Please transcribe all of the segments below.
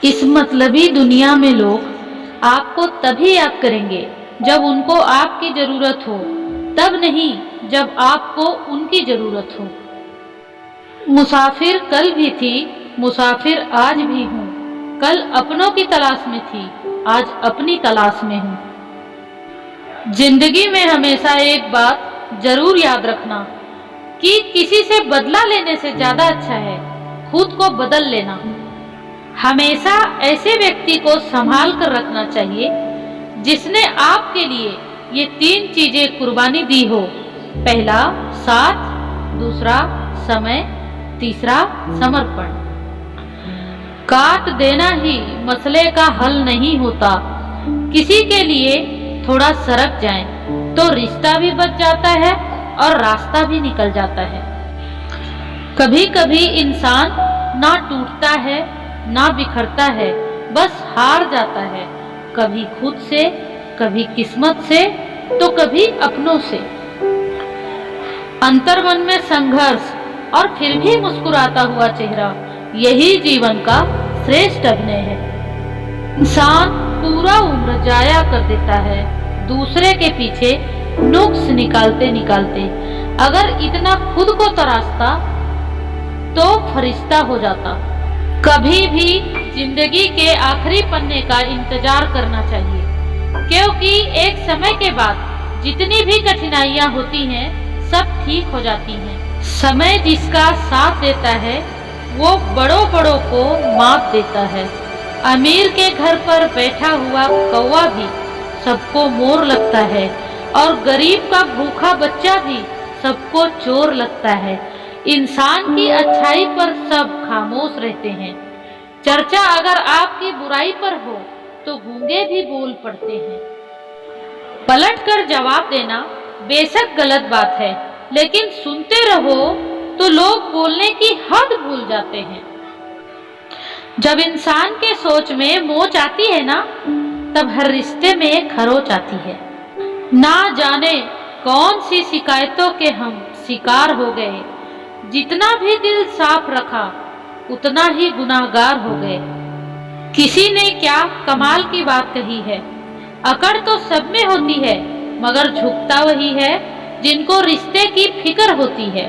इस मतलबी दुनिया में लोग आपको तभी याद करेंगे जब उनको आपकी जरूरत हो, तब नहीं जब आपको उनकी जरूरत हो। मुसाफिर कल भी थी, मुसाफिर आज भी हूँ। कल अपनों की तलाश में थी, आज अपनी तलाश में हूँ। जिंदगी में हमेशा एक बात जरूर याद रखना कि किसी से बदला लेने से ज्यादा अच्छा है खुद को बदल लेना। हमेशा ऐसे व्यक्ति को संभाल कर रखना चाहिए जिसने आपके लिए ये 3 चीजें कुर्बानी दी हो। पहला साथ, दूसरा समय, तीसरा समर्पण। काट देना ही मसले का हल नहीं होता। किसी के लिए थोड़ा सरक जाए तो रिश्ता भी बच जाता है और रास्ता भी निकल जाता है। कभी कभी इंसान ना टूटता है ना बिखरता है, बस हार जाता है, कभी खुद से, कभी किस्मत से, तो कभी अपनों से। अंतर्मन में संघर्ष और फिर भी मुस्कुराता हुआ चेहरा, यही जीवन का श्रेष्ठ अभिनय है। इंसान पूरा उम्र जाया कर देता है दूसरे के पीछे नुक्स निकालते निकालते। अगर इतना खुद को तराशता तो फरिश्ता हो जाता। कभी भी जिंदगी के आखिरी पन्ने का इंतजार करना चाहिए, क्योंकि एक समय के बाद जितनी भी कठिनाइयां होती हैं सब ठीक हो जाती हैं। समय जिसका साथ देता है वो बड़ों बड़ों को मात देता है। अमीर के घर पर बैठा हुआ कौवा भी सबको मोर लगता है और गरीब का भूखा बच्चा भी सबको चोर लगता है। इंसान की अच्छाई पर सब खामोश रहते हैं। चर्चा अगर आपकी बुराई पर हो तो गूंगे भी बोल पड़ते हैं। पलट कर जवाब देना बेशक गलत बात है, लेकिन सुनते रहो तो लोग बोलने की हद भूल जाते हैं। जब इंसान के सोच में मोच आती है ना, तब हर रिश्ते में खरोच आती है। ना जाने कौन सी शिकायतों के हम शिकार हो गए। जितना भी दिल साफ रखा उतना ही गुनाहगार हो गए। किसी ने क्या कमाल की बात कही है, अकड़ तो सब में होती है मगर झुकता वही है जिनको रिश्ते की फिक्र होती है।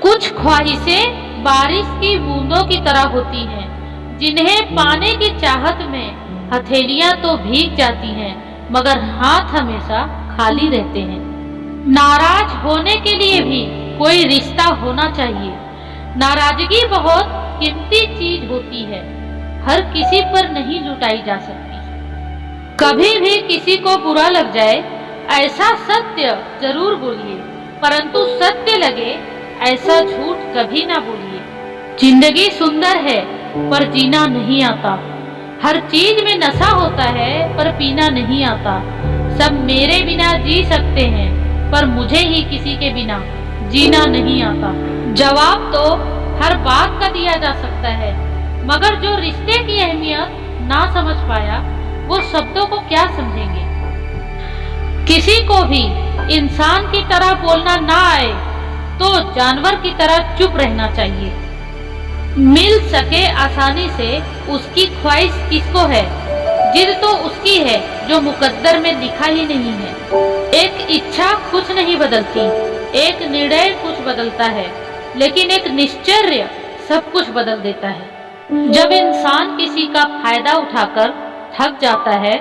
कुछ ख्वाहिशें बारिश की बूंदों की तरह होती हैं, जिन्हें पाने की चाहत में हथेलियां तो भीग जाती हैं मगर हाथ हमेशा खाली रहते हैं। नाराज होने के लिए भी कोई रिश्ता होना चाहिए। नाराजगी बहुत कीमती चीज होती है, हर किसी पर नहीं लुटाई जा सकती। कभी भी किसी को बुरा लग जाए ऐसा सत्य जरूर बोलिए, परंतु सत्य लगे ऐसा झूठ कभी ना बोलिए। जिंदगी सुंदर है पर जीना नहीं आता। हर चीज में नशा होता है पर पीना नहीं आता। सब मेरे बिना जी सकते हैं पर मुझे ही किसी के बिना जीना नहीं आता। जवाब तो हर बात का दिया जा सकता है, मगर जो रिश्ते की अहमियत ना समझ पाया वो शब्दों को क्या समझेंगे। किसी को भी इंसान की तरह बोलना ना आए तो जानवर की तरह चुप रहना चाहिए। मिल सके आसानी से उसकी ख्वाहिश किसको है, जिद तो उसकी है जो मुकद्दर में लिखा ही नहीं है। एक इच्छा कुछ नहीं बदलती, एक निर्णय कुछ बदलता है, लेकिन एक निश्चर्य सब कुछ बदल देता है। जब इंसान किसी का फायदा उठाकर थक जाता है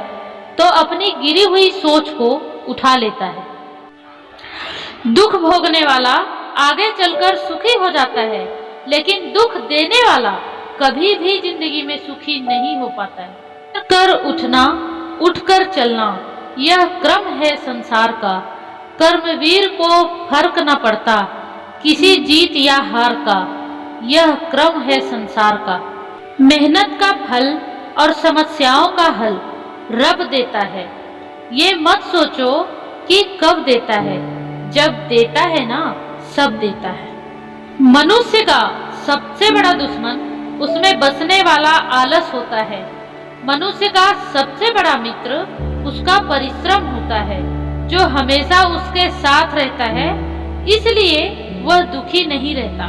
तो अपनी गिरी हुई सोच को उठा लेता है। दुख भोगने वाला आगे चलकर सुखी हो जाता है, लेकिन दुख देने वाला कभी भी जिंदगी में सुखी नहीं हो पाता है। कर उठना, उठकर चलना, यह क्रम है संसार का। कर्मवीर को फर्क न पड़ता किसी जीत या हार का, यह क्रम है संसार का। मेहनत का फल और समस्याओं का हल रब देता है। ये मत सोचो कि कब देता है, जब देता है ना सब देता है। मनुष्य का सबसे बड़ा दुश्मन उसमें बसने वाला आलस होता है। मनुष्य का सबसे बड़ा मित्र उसका परिश्रम होता है, जो हमेशा उसके साथ रहता है, इसलिए वह दुखी नहीं रहता।